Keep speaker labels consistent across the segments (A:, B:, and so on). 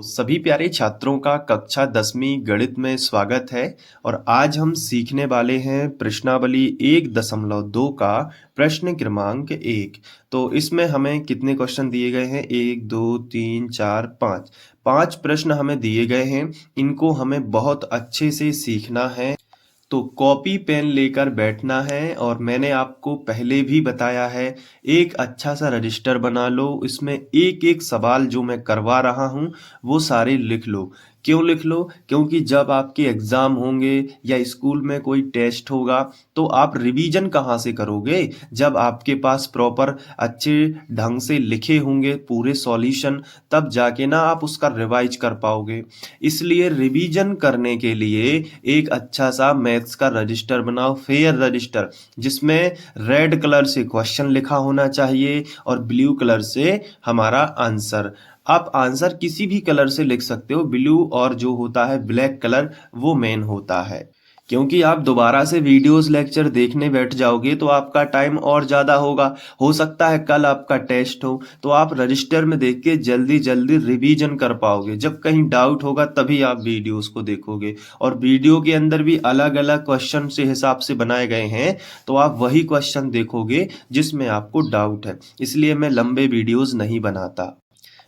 A: सभी प्यारे छात्रों का कक्षा 10वीं गणित में स्वागत है और आज हम सीखने वाले हैं प्रश्नावली 1.2 का प्रश्न क्रमांक 1। तो इसमें हमें कितने क्वेश्चन दिए गए हैं? 1 2 3 4 5 5 प्रश्न हमें दिए गए हैं। इनको हमें बहुत अच्छे से सीखना है। तो कॉपी पेन लेकर बैठना है और मैंने आपको पहले भी बताया है, एक अच्छा सा रजिस्टर बना लो। इसमें एक एक सवाल जो मैं करवा रहा हूँ वो सारे लिख लो। क्यों लिख लो? क्योंकि जब आपके एग्ज़ाम होंगे या स्कूल में कोई टेस्ट होगा तो आप रिवीजन कहाँ से करोगे? जब आपके पास प्रॉपर अच्छे ढंग से लिखे होंगे पूरे सॉल्यूशन, तब जाके ना आप उसका रिवाइज कर पाओगे। इसलिए रिवीजन करने के लिए एक अच्छा सा मैथ्स का रजिस्टर बनाओ, फेयर रजिस्टर, जिसमें रेड कलर से क्वेश्चन लिखा होना चाहिए और ब्लू कलर से हमारा आंसर। आप आंसर किसी भी कलर से लिख सकते हो, ब्लू और जो होता है ब्लैक कलर वो मेन होता है। क्योंकि आप दोबारा से वीडियोस लेक्चर देखने बैठ जाओगे तो आपका टाइम और ज़्यादा होगा। हो सकता है कल आपका टेस्ट हो तो आप रजिस्टर में देख के जल्दी जल्दी रिवीजन कर पाओगे। जब कहीं डाउट होगा तभी आप वीडियोस को देखोगे, और वीडियो के अंदर भी अलग अलग क्वेश्चन से हिसाब से बनाए गए हैं, तो आप वही क्वेश्चन देखोगे जिसमें आपको डाउट है। इसलिए मैं लंबे वीडियोस नहीं बनाता।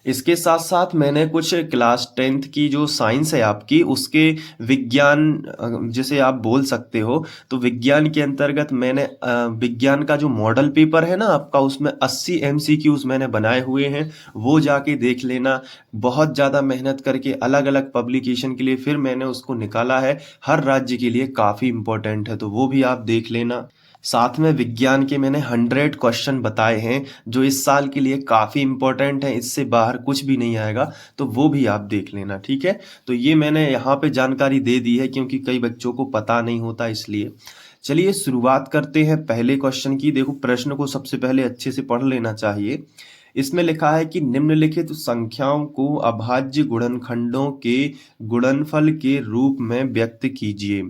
A: इसके साथ साथ मैंने कुछ क्लास 10th की जो साइंस है आपकी, उसके विज्ञान जिसे आप बोल सकते हो, तो विज्ञान के अंतर्गत मैंने विज्ञान का जो मॉडल पेपर है ना आपका, उसमें 80 MCQs मैंने बनाए हुए हैं। वो जाके देख लेना। बहुत ज़्यादा मेहनत करके अलग अलग पब्लिकेशन के लिए फिर मैंने उसको निकाला है। हर राज्य के लिए काफ़ी इम्पोर्टेंट है, तो वो भी आप देख लेना। साथ में विज्ञान के मैंने 100 क्वेश्चन बताए हैं जो इस साल के लिए काफ़ी इम्पोर्टेंट हैं, इससे बाहर कुछ भी नहीं आएगा, तो वो भी आप देख लेना, ठीक है। तो ये मैंने यहाँ पे जानकारी दे दी है क्योंकि कई बच्चों को पता नहीं होता, इसलिए। चलिए शुरुआत करते हैं पहले क्वेश्चन की। देखो, प्रश्न को सबसे पहले अच्छे से पढ़ लेना चाहिए। इसमें लिखा है कि निम्नलिखित संख्याओं को अभाज्य गुणनखंडों के गुणनफल के रूप में व्यक्त कीजिए।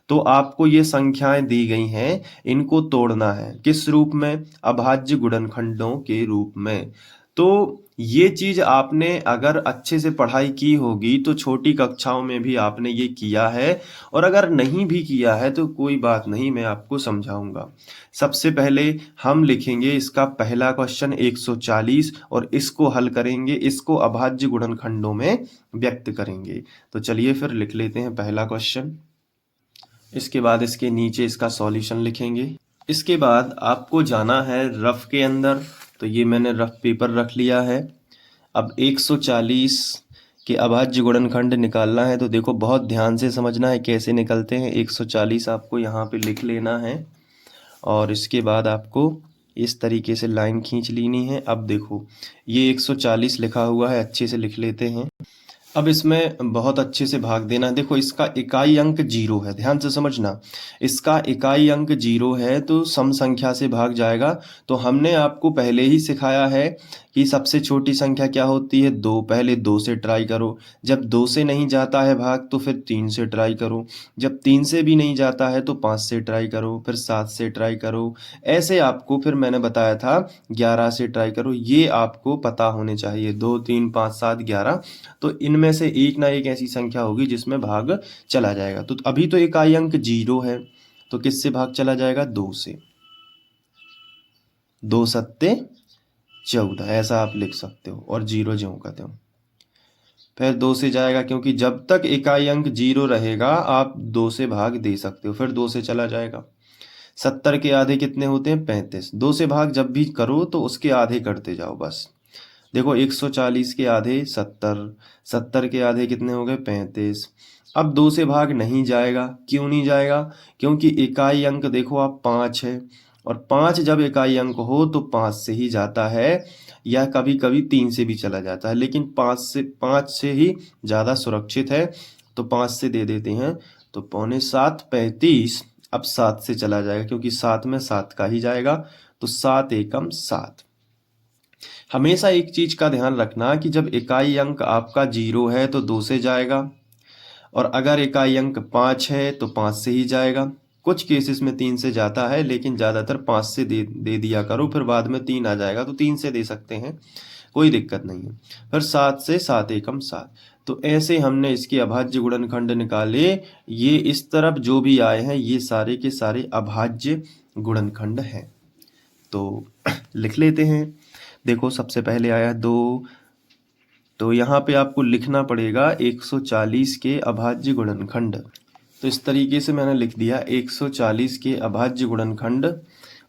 A: तो आपको ये संख्याएं दी गई हैं, इनको तोड़ना है किस रूप में? अभाज्य गुणनखंडों के रूप में। तो ये चीज आपने अगर अच्छे से पढ़ाई की होगी तो छोटी कक्षाओं में भी आपने ये किया है, और अगर नहीं भी किया है तो कोई बात नहीं, मैं आपको समझाऊंगा। सबसे पहले हम लिखेंगे इसका पहला क्वेश्चन 140 और इसको हल करेंगे, इसको अभाज्य गुणनखंडों में व्यक्त करेंगे। तो चलिए फिर लिख लेते हैं पहला क्वेश्चन। इसके बाद इसके नीचे इसका सॉल्यूशन लिखेंगे। इसके बाद आपको जाना है रफ के अंदर, तो ये मैंने रफ पेपर रख लिया है। अब 140 के अभाज्य गुणनखंड निकालना है, तो देखो बहुत ध्यान से समझना है कैसे निकलते हैं। 140 आपको यहाँ पे लिख लेना है और इसके बाद आपको इस तरीके से लाइन खींच लेनी है। अब देखो ये 140 लिखा हुआ है, अच्छे से लिख लेते हैं। अब इसमें बहुत अच्छे से भाग देना। देखो इसका इकाई अंक 0 है, ध्यान से समझना। इसका इकाई अंक 0 है तो सम संख्या से भाग जाएगा। तो हमने आपको पहले ही सिखाया है कि सबसे छोटी संख्या क्या होती है? 2। पहले 2 से ट्राई करो। जब 2 से नहीं जाता है भाग तो फिर 3 से ट्राई करो। जब 3 से भी नहीं जाता है तो 5 से ट्राई करो, फिर 7 से ट्राई करो। ऐसे आपको फिर मैंने बताया था 11 से ट्राई करो। ये आपको पता होने चाहिए, 2 3 5 7 11। तो इनमें से एक ना एक ऐसी संख्या होगी जिसमें भाग चला जाएगा। तो अभी तो इकाई अंक 0 है, तो किससे भाग चला जाएगा? 2 से। 2 सत्ते 14, ऐसा आप लिख सकते हो, और 0 ज्यों का त्यों। फिर 2 से जाएगा, क्योंकि जब तक इकाई अंक 0 रहेगा आप 2 से भाग दे सकते हो। फिर 2 से चला जाएगा। 70 के आधे कितने होते हैं? 35। 2 से भाग जब भी करो तो उसके आधे करते जाओ बस। देखो 140 के आधे 70, 70 के आधे कितने हो गए? 35। अब 2 से भाग नहीं जाएगा। क्यों नहीं जाएगा? क्योंकि इकाई अंक देखो आप 5 है, और 5 जब इकाई अंक हो तो 5 से ही जाता है, या कभी कभी 3 से भी चला जाता है, लेकिन 5 से ही ज़्यादा सुरक्षित है, तो 5 से दे देते हैं। तो पौने 7 35। अब 7 से चला जाएगा, क्योंकि 7 में 7 का ही जाएगा, तो 7 एकम 7। हमेशा एक चीज का ध्यान रखना कि जब इकाई अंक आपका 0 है तो 2 से जाएगा, और अगर इकाई अंक 5 है तो 5 से ही जाएगा। कुछ केसेस में 3 से जाता है, लेकिन ज़्यादातर 5 से दे दिया करो, फिर बाद में 3 आ जाएगा तो 3 से दे सकते हैं, कोई दिक्कत नहीं है। फिर 7 से 7 एकम 7। तो ऐसे हमने इसके अभाज्य गुणनखंड निकाले। ये इस तरफ जो भी आए हैं ये सारे के सारे अभाज्य गुणनखंड हैं। तो लिख लेते हैं। देखो सबसे पहले आया 2, तो यहाँ पे आपको लिखना पड़ेगा 140 के अभाज्य गुणनखंड। तो इस तरीके से मैंने लिख दिया 140 के अभाज्य गुणनखंड,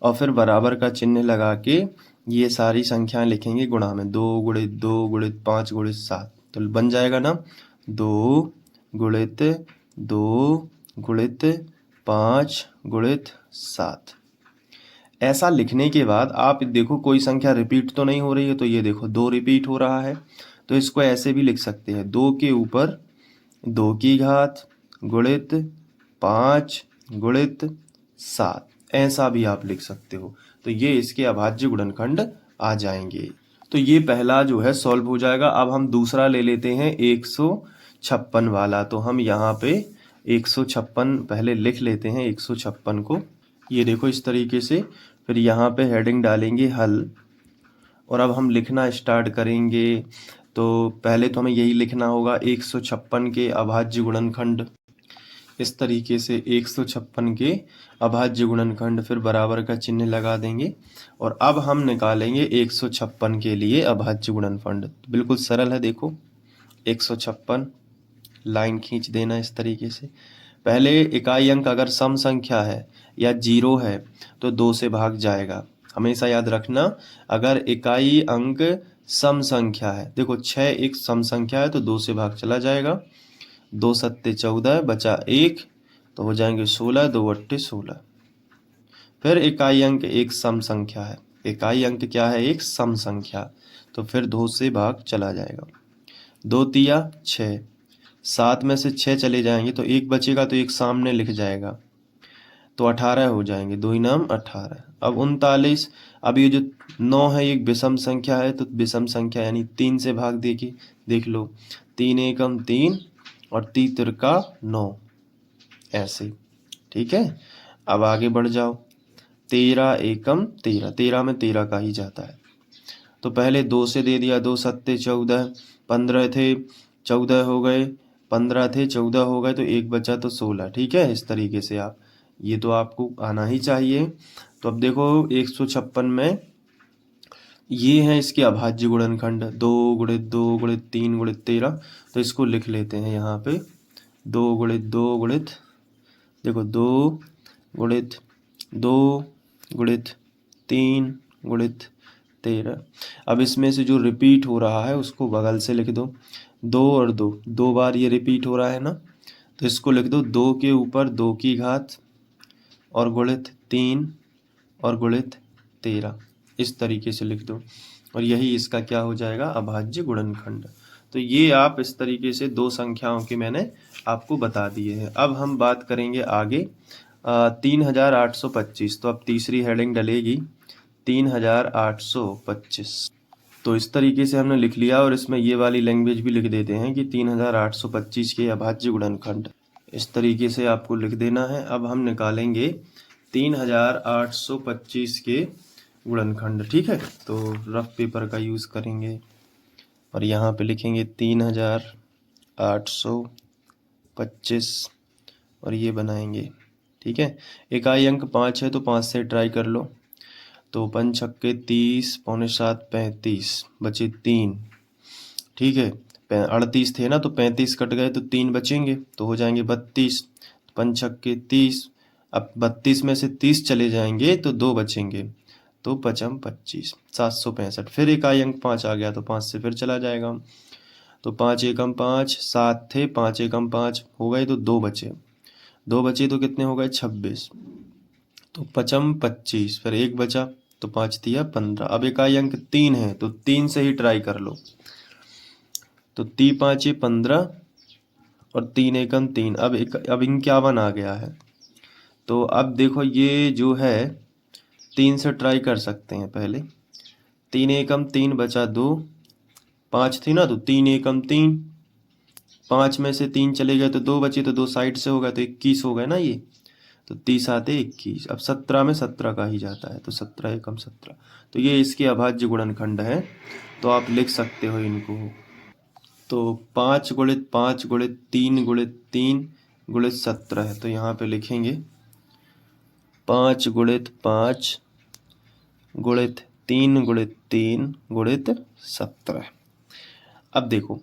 A: और फिर बराबर का चिन्ह लगा के ये सारी संख्याएं लिखेंगे गुणा में। 2 गुणित 2 गुणित 5 गुणित 7, तो बन जाएगा ना 2 गुणित 2 गुणित 5 गुणित 7। ऐसा लिखने के बाद आप देखो कोई संख्या रिपीट तो नहीं हो रही है, तो ये देखो 2 रिपीट हो रहा है, तो इसको ऐसे भी लिख सकते हैं 2 के ऊपर 2 की घात गुणित 5 गुणित 7, ऐसा भी आप लिख सकते हो। तो ये इसके अभाज्य गुणनखंड आ जाएंगे। तो ये पहला जो है सॉल्व हो जाएगा। अब हम दूसरा ले लेते हैं 156 वाला। तो हम यहाँ पे 156 पहले लिख लेते हैं 156 को। ये देखो इस तरीके से, फिर यहाँ पे हेडिंग डालेंगे हल, और अब हम लिखना स्टार्ट करेंगे। तो पहले तो हमें यही लिखना होगा 156 के अभाज्य गुणनखंड। इस तरीके से 156 के अभाज्य गुणनखंड, फिर बराबर का चिन्ह लगा देंगे, और अब हम निकालेंगे 156 के लिए अभाज्य गुणनखंड। बिल्कुल सरल है। देखो 156 लाइन खींच देना इस तरीके से। पहले इकाई अंक अगर सम संख्या है या 0 है तो 2 से भाग जाएगा। हमेशा याद रखना, अगर इकाई अंक सम संख्या है, देखो 6 एक सम संख्या है तो 2 से भाग चला जाएगा। 2 सत्ते 14 बचा 1, तो हो जाएंगे 16, 2 अट्ठे 16। फिर इकाई अंक एक सम संख्या है, इकाई अंक क्या है? एक सम संख्या, तो फिर 2 से भाग चला जाएगा। 2 तिया 6, 7 में से 6 चले जाएंगे तो 1 बचेगा, तो 1 सामने लिख जाएगा, तो 18 हो जाएंगे। 2 नाम 18। अब 39, अब ये जो 9 है एक विषम संख्या है, तो विषम संख्या यानी 3 से भाग देगी। देख लो 3 एकम 3 और 3 तिरका 9, ऐसे। ठीक है, अब आगे बढ़ जाओ। 13 एकम 13, 13 में 13 का ही जाता है, तो पहले 2 से दे दिया। 2 सत्ते 14, 15 थे 14 हो गए, 15 थे 14 हो गए, तो 1 बचा तो 16। ठीक है, इस तरीके से आप, ये तो आपको आना ही चाहिए। तो अब देखो 156 में ये है इसके अभाज्य गुणनखंड, 2 गुणित 2 गुणित 3 गुणित 13। तो इसको लिख लेते हैं यहाँ पे 2 गुणित 2 गुणित, देखो 2 गुणित 2 गुणित 3 गुणित 13। अब इसमें से जो रिपीट हो रहा है उसको बगल से लिख दो। 2 और 2, 2 बार ये रिपीट हो रहा है ना, तो इसको लिख दो 2 के ऊपर 2 की घात और गुणित 3 और गुणित 13, इस तरीके से लिख दो, और यही इसका क्या हो जाएगा? अभाज्य गुणनखंड। तो ये आप इस तरीके से 2 संख्याओं के मैंने आपको बता दिए हैं। अब हम बात करेंगे आगे 3825। तो अब तीसरी हेडिंग डलेगी 3825। तो इस तरीके से हमने लिख लिया, और इसमें ये वाली लैंग्वेज भी लिख देते हैं कि 3825 के अभाज्य गुणनखंड, इस तरीके से आपको लिख देना है। अब हम निकालेंगे 3825 के गुणनखंड। ठीक है, तो रफ पेपर का यूज़ करेंगे और यहाँ पे लिखेंगे 3825 और ये बनाएंगे। ठीक है, इकाई अंक 5 है तो 5 से ट्राई कर लो। तो 5 छक्के 30, पौने 7 35, बचे 3। ठीक है, 38 थे ना, तो 35 कट गए तो 3 बचेंगे, तो हो जाएंगे 32। 5 छक्के 30, अब 32 में से 30 चले जाएंगे तो 2 बचेंगे, तो 5 25, 765। फिर इकाई अंक 5 आ गया तो 5 से फिर चला जाएगा, तो 5 एकम 5, 7 थे 5 एकम 5 हो गए, तो 2 बचे। 2 बचे तो कितने हो गए? 26, तो 5 25, फिर 1 बचा, तो 5 दिया 15। अब इकाई अंक 3 है तो 3 से ही ट्राई कर लो, तो 3 5 15 और 3 एकम 3। अब 51 आ गया है, तो अब देखो ये जो है 3 से ट्राई कर सकते हैं पहले। 3 एकम 3 बचा 2, 5 थी ना, तो 3 एकम 3, 5 में से 3 चले गए तो 2 बचे, तो 2 साइड से हो गए तो 21 हो गए ना ये, तो 30 आते 21। अब 17 में 17 का ही जाता है, तो 17 एकम 17। तो ये इसके अभाज्य गुणनखंड है, तो आप लिख सकते हो इनको। तो 5 गुणित 5 गुणित 3 गुणित 3 गुणित 17 है। तो यहाँ पे लिखेंगे 5 गुणित 5 गुणित 3 गुणित 3 गुणित 17। अब देखो,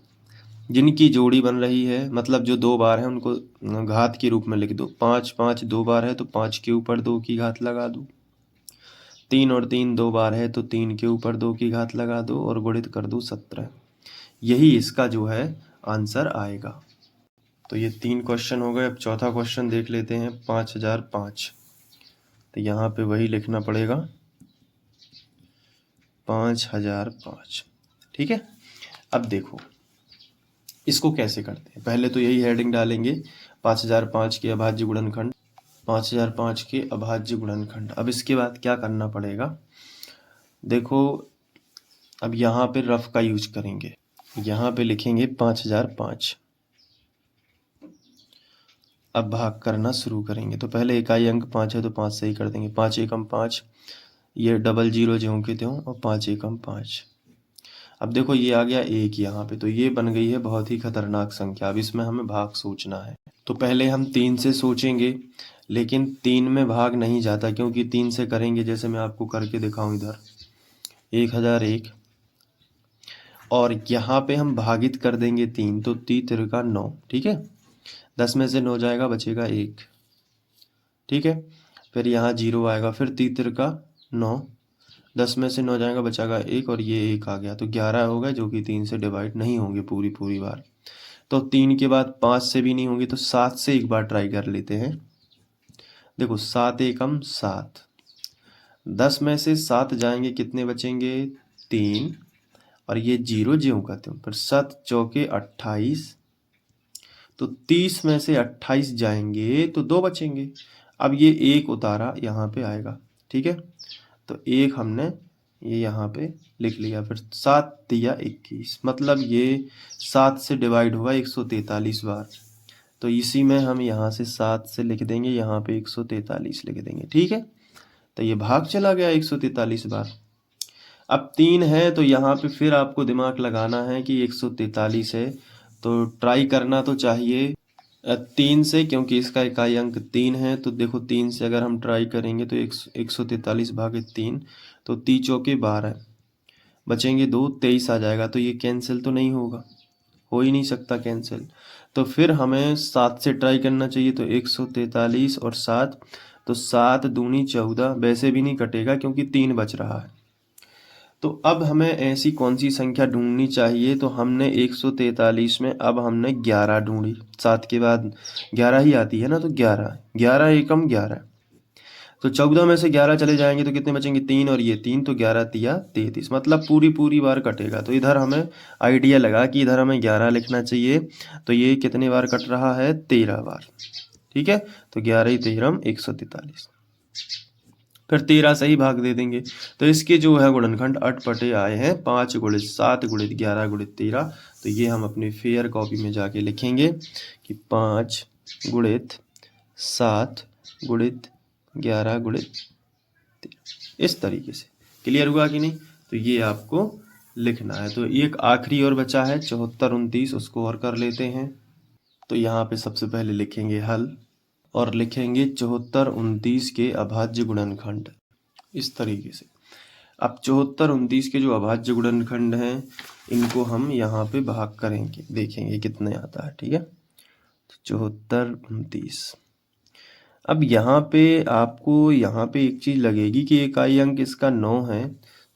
A: जिनकी जोड़ी बन रही है, मतलब जो दो बार है, उनको घात के रूप में लिख दो। 5 5 दो बार है तो 5 के ऊपर 2 की घात लगा दो। 3 और 3 दो बार है तो 3 के ऊपर 2 की घात लगा दो और गुणित कर दो 17। यही इसका जो है आंसर आएगा। तो ये 3 क्वेश्चन हो गए। अब चौथा क्वेश्चन देख लेते हैं, 5005। तो यहाँ पे वही लिखना पड़ेगा, 5005। ठीक है। अब देखो इसको कैसे करते हैं। पहले तो यही हेडिंग डालेंगे, 5005 के अभाज्य गुणनखंड, 5005 के अभाज्य गुणनखंड। अब इसके बाद क्या करना पड़ेगा, देखो अब यहाँ पे रफ का यूज करेंगे। यहाँ पे लिखेंगे 5005। अब भाग करना शुरू करेंगे। तो पहले इकाई अंक 5 है तो 5 से ही कर देंगे। 5 एकम 5, ये डबल जीरो ज्यों के त्यों, और 5 एकम 5। अब देखो ये आ गया 1 यहाँ पे, तो ये बन गई है बहुत ही खतरनाक संख्या। अब इसमें हमें भाग सोचना है। तो पहले हम 3 से सोचेंगे, लेकिन 3 में भाग नहीं जाता, क्योंकि 3 से करेंगे, जैसे मैं आपको करके दिखाऊं इधर, 1001, और यहाँ पे हम भागित कर देंगे 3, तो 3 तिरका 9। ठीक है, 10 में से 9 जाएगा, बचेगा 1। ठीक है, फिर यहाँ 0 आएगा, फिर 3 तिरका 9, 10 में से 9 जाएगा, बचाएगा 1, और ये 1 आ गया। तो 11 हो गए, जो कि 3 से डिवाइड नहीं होंगे पूरी बार। तो 3 के बाद 5 से भी नहीं होंगे, तो 7 से एक बार ट्राई कर लेते हैं। देखो 7 एकम 7, 10 में से 7 जाएंगे, कितने बचेंगे, 3, और ये 0 ज्यों का त्यों, फिर 7 चौके 28, तो 30 में से 28 जाएंगे तो 2 बचेंगे। अब ये 1 उतारा यहाँ पे आएगा। ठीक है, तो 1 हमने ये यहाँ पे लिख लिया। फिर 7 तिया 21, मतलब ये 7 से डिवाइड हुआ 143 बार। तो इसी में हम यहाँ से 7 से लिख देंगे, यहाँ पे 143 लिख देंगे। ठीक है, तो ये भाग चला गया 143 बार। अब 3 है तो यहाँ पे फिर आपको दिमाग लगाना है कि 143 है, तो ट्राई करना तो चाहिए 3 से, क्योंकि इसका इकाई अंक 3 है। तो देखो 3 से अगर हम ट्राई करेंगे तो 143 भागे 3, तो 3 चौके 12, बचेंगे 2, 23 आ जाएगा। तो ये कैंसिल तो नहीं होगा, हो ही नहीं सकता कैंसिल। तो फिर हमें 7 से ट्राई करना चाहिए। तो 143 और 7, तो 7 दूनी 14, वैसे भी नहीं कटेगा क्योंकि 3 बच रहा है। तो अब हमें ऐसी कौन सी संख्या ढूंढनी चाहिए, तो हमने 143 में अब हमने 11 ढूंढी। 7 के बाद 11 ही आती है ना, तो 11, 11 एकम 11, तो 14 में से 11 चले जाएंगे तो कितने बचेंगे, 3, और ये 3, तो 11 तिया 33, मतलब पूरी बार कटेगा। तो इधर हमें आइडिया लगा कि इधर हमें 11 लिखना चाहिए। तो ये कितने बार कट रहा है, 13 बार। ठीक है, तो 11 ही 13 143, फिर 13 से ही भाग दे देंगे। तो इसके जो है गुणनखंड अटपटे आए हैं, 5 गुणित 7 गुणित 11 गुणित 13। तो ये हम अपनी फेयर कॉपी में जाके लिखेंगे कि 5 गुणित 7 गुणित 11 गुणित 13, इस तरीके से। क्लियर हुआ कि नहीं, तो ये आपको लिखना है। तो एक आखिरी और बचा है 74 29, उसको और कर लेते हैं। तो यहाँ पे सबसे पहले लिखेंगे हल, और लिखेंगे 74 29 के अभाज्य गुणनखंड, इस तरीके से। अब 74 29 के जो अभाज्य गुणनखंड हैं, इनको हम यहाँ पे भाग करेंगे, देखेंगे कितने आता है। ठीक है, 74 29। अब यहाँ पे आपको यहाँ पे एक चीज़ लगेगी कि इकाई अंक इसका 9 है,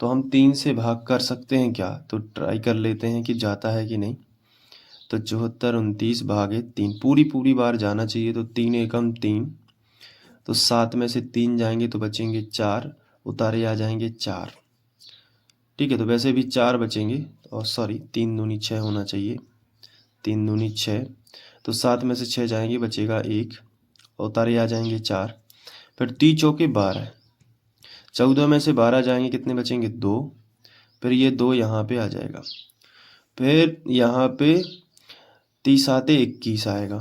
A: तो हम 3 से भाग कर सकते हैं क्या, तो ट्राई कर लेते हैं कि जाता है कि नहीं। तो 74 29 भागे 3, पूरी बार जाना चाहिए। तो 3 एकम 3, तो 7 में से 3 जाएंगे तो बचेंगे 4, उतारे आ जाएंगे 4। ठीक है, तो वैसे भी 4 बचेंगे, और सॉरी 3 दूनी 6 होना चाहिए, 3 दूनी 6, तो 7 में से 6 जाएंगे, बचेगा 1, उतारे आ जाएंगे 4। फिर 3 चौके 12, 14 में से 12 जाएंगे, कितने बचेंगे, 2, फिर ये 2 यहाँ पे आ जाएगा। फिर यहाँ पे 30 आते 21 आएगा।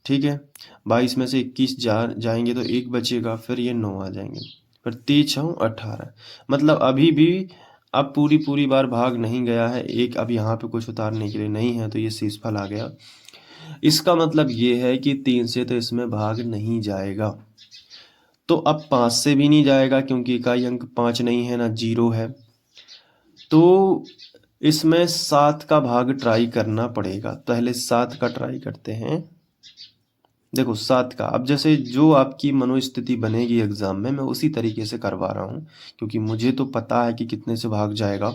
A: ठीक है, 22 में से 21 जाएंगे तो 1 बचेगा, फिर ये 9 आ जाएंगे, फिर 3 6 18, मतलब अभी भी अब पूरी पूरी बार भाग नहीं गया है, एक अब यहाँ पे कुछ उतारने के लिए नहीं है तो ये शेषफल आ गया। इसका मतलब ये है कि 3 से तो इसमें भाग नहीं जाएगा। तो अब 5 से भी नहीं जाएगा क्योंकि इकाई अंक 5 नहीं है ना 0 है। तो इसमें 7 का भाग ट्राई करना पड़ेगा। पहले 7 का ट्राई करते हैं। देखो 7 का, अब जैसे जो आपकी मनोस्थिति बनेगी एग्जाम में मैं उसी तरीके से करवा रहा हूँ, क्योंकि मुझे तो पता है कि कितने से भाग जाएगा,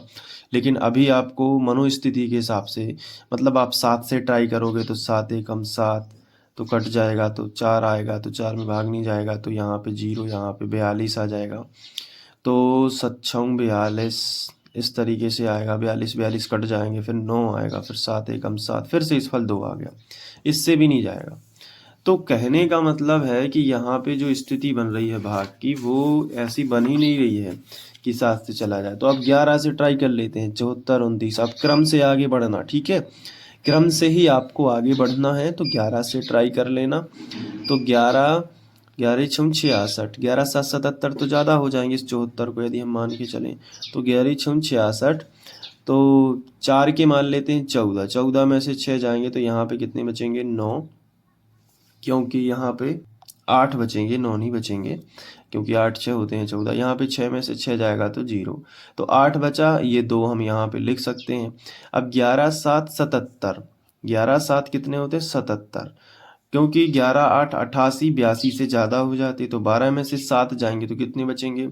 A: लेकिन अभी आपको मनोस्थिति के हिसाब से, मतलब आप 7 से ट्राई करोगे तो 7 एकम 7 तो कट जाएगा, तो 4 आएगा, तो 4 में भाग नहीं जाएगा, तो यहाँ पे 0, यहाँ पे 42 आ जाएगा। तो 7 छंग 42 इस तरीके से आएगा, 42 42 कट जाएंगे, फिर 9 आएगा, फिर 7 एकम 7, फिर से इस फल 2 आ गया, इससे भी नहीं जाएगा। तो कहने का मतलब है कि यहाँ पे जो स्थिति बन रही है भाग की वो ऐसी बन ही नहीं रही है कि 7 से चला जाए। तो अब 11 से ट्राई कर लेते हैं, 74 29। अब क्रम से आगे बढ़ना, ठीक है, क्रम से ही आपको आगे बढ़ना है। तो 11 से ट्राई कर लेना। तो 11 11 छम 66, 11 7 77 तो ज़्यादा हो जाएंगे इस 74 को यदि हम मान के चलें। तो 11 छम 66, तो 4 के मान लेते हैं 14, 14 में से 6 जाएंगे तो यहाँ पे कितने बचेंगे 9, क्योंकि यहाँ पे 8 बचेंगे, 9 नहीं बचेंगे, क्योंकि 8 6 होते हैं 14, यहाँ पे 6 में से 6 जाएगा तो 0, तो 8 बचा, ये 2 हम यहाँ पे लिख सकते हैं। अब 11 7 77, 11 7 कितने होते हैं 77, क्योंकि 11 8 88 82 से ज़्यादा हो जाते, तो 12 में से 7 जाएंगे तो कितने बचेंगे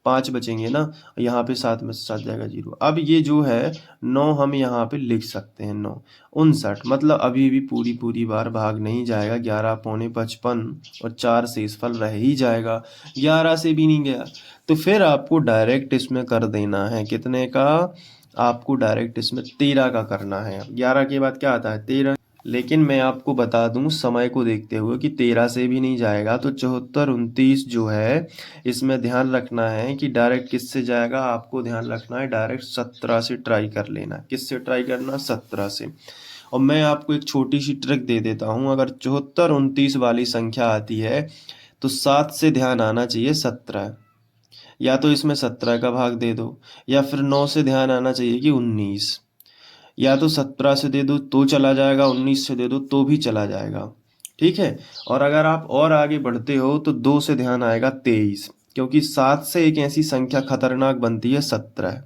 A: 5 बचेंगे ना, यहाँ पे 7 में से 7 जाएगा 0। अब ये जो है 9 हम यहाँ पे लिख सकते हैं, 9 59, मतलब अभी भी पूरी पूरी बार भाग नहीं जाएगा। 11 पौने 55 और 4 शेषफल रह ही जाएगा, 11 से भी नहीं गया। तो फिर आपको डायरेक्ट इसमें कर देना है, कितने का, आपको डायरेक्ट इसमें 13 का करना है। 11 के बाद क्या आता है 13, लेकिन मैं आपको बता दूं समय को देखते हुए कि 13 से भी नहीं जाएगा। तो 74 29 जो है इसमें ध्यान रखना है कि डायरेक्ट किससे जाएगा, आपको ध्यान रखना है डायरेक्ट 17 से ट्राई कर लेना। किससे ट्राई करना, 17 से। और मैं आपको एक छोटी सी ट्रिक दे देता हूं, अगर 74 29 वाली संख्या आती है तो 7 से ध्यान आना चाहिए 17, या तो इसमें 17 का भाग दे दो, या फिर 9 से ध्यान आना चाहिए कि 19, या तो 17 से दे दो तो चला जाएगा, 19 से दे दो तो भी चला जाएगा, ठीक है। और अगर आप और आगे बढ़ते हो तो 2 से ध्यान आएगा 23, क्योंकि 7 से एक ऐसी संख्या खतरनाक बनती है 17,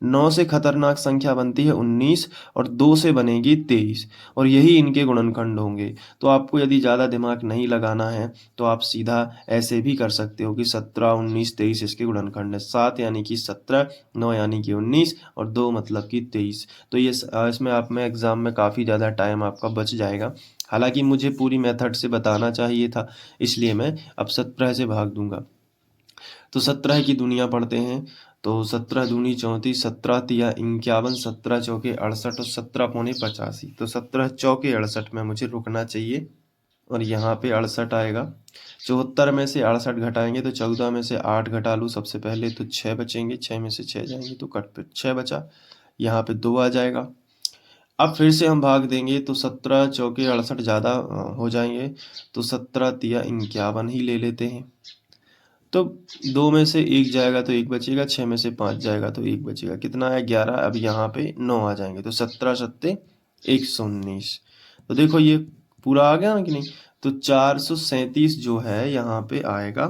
A: 9 से खतरनाक संख्या बनती है 19, और 2 से बनेगी 23, और यही इनके गुणनखंड होंगे। तो आपको यदि ज़्यादा दिमाग नहीं लगाना है तो आप सीधा ऐसे भी कर सकते हो कि 17 19 23 इसके गुणनखंड है, 7 यानी कि 17, 9 यानी कि 19, और 2 मतलब कि 23। तो ये इसमें आप में एग्ज़ाम में काफ़ी ज़्यादा टाइम आपका बच जाएगा। हालांकि मुझे पूरी मेथड से बताना चाहिए था, इसलिए मैं अब 17 से भाग दूंगा। तो 17 की दुनिया पढ़ते हैं। तो 17 दूनी 34, 17 तिया 51, 17 चौके 68 और 17 पौने 85। तो 17 चौके 68 में मुझे रुकना चाहिए, और यहाँ पे 68 आएगा। 74 में से 68 घटाएंगे तो 14 में से 8 घटा लूँ सबसे पहले तो 6 बचेंगे, 6 में से 6 जाएंगे तो कट पे 6 बचा, यहाँ पे 2 आ जाएगा। अब फिर से हम भाग देंगे तो 17 चौके 68 ज़्यादा हो जाएंगे, तो 17 तिया 51 ही ले लेते हैं। तो 2 में से 1 जाएगा तो 1 बचेगा, 6 में से 5 जाएगा तो 1 बचेगा, कितना है 11। अब यहाँ पे 9 आ जाएंगे, तो 17 सत्ते 119। तो देखो ये पूरा आ गया ना कि नहीं। तो 437 जो है यहाँ पे आएगा,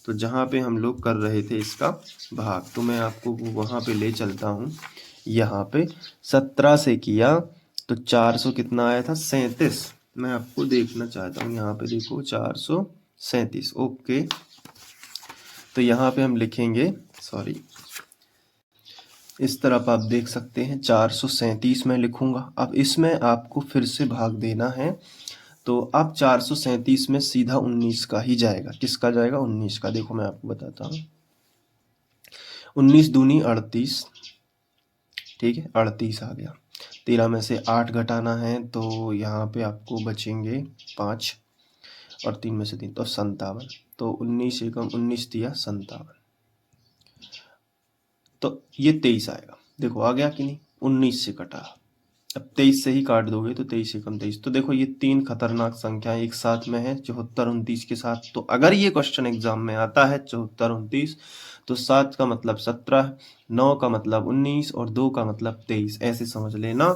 A: तो जहाँ पे हम लोग कर रहे थे इसका भाग, तो मैं आपको वहाँ पे ले चलता हूँ। यहाँ पे 17 से किया तो 400 कितना आया था 37, मैं आपको देखना चाहता हूँ। यहाँ पे देखो 437, ओके। तो यहाँ पे हम लिखेंगे, सॉरी, इस तरफ आप देख सकते हैं 437 में लिखूंगा। अब इसमें आपको फिर से भाग देना है, तो अब 437 में सीधा 19 का ही जाएगा। किसका जाएगा 19 का, देखो मैं आपको बताता हूँ। 19 दूनी 38, ठीक है 38 आ गया। 13 में से 8 घटाना है तो यहाँ पे आपको बचेंगे 5, और 3 में से 3 तो 57। तो 19 एकम 19 दिया 57, तो ये 23 आएगा। देखो आ गया कि नहीं, 19 से कटा। अब 23 से ही काट दोगे तो 23 एकम 23। तो देखो ये 3 खतरनाक संख्याएं एक साथ में है 74 29 के साथ। तो अगर ये क्वेश्चन एग्जाम में आता है 74 29, तो 7 का मतलब 17, 9 का मतलब 19 और 2 का मतलब 23, ऐसे समझ लेना।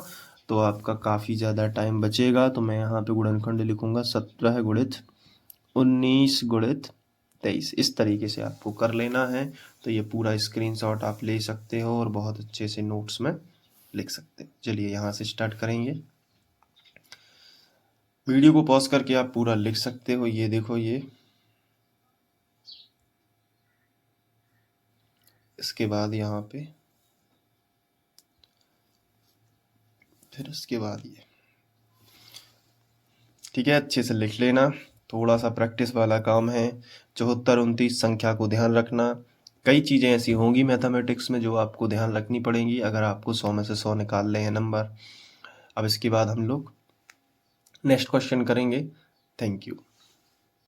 A: तो आपका काफ़ी ज़्यादा टाइम बचेगा, तो मैं यहाँ पे गुणनखंड लिखूँगा 17 गुणित 19 गुणित 23, इस तरीके से आपको कर लेना है। तो ये पूरा स्क्रीनशॉट आप ले सकते हो और बहुत अच्छे से नोट्स में लिख सकते हो। चलिए यहाँ से स्टार्ट करेंगे। वीडियो को पॉज करके आप पूरा लिख सकते हो। ये देखो, ये इसके बाद यहाँ पे, फिर इसके बाद ये, ठीक है, अच्छे से लिख लेना। थोड़ा सा प्रैक्टिस वाला काम है। 74 29 संख्या को ध्यान रखना। कई चीज़ें ऐसी होंगी मैथमेटिक्स में जो आपको ध्यान रखनी पड़ेंगी अगर आपको 100 में से 100 निकालने हैं नंबर। अब इसके बाद हम लोग नेक्स्ट क्वेश्चन करेंगे। Thank you.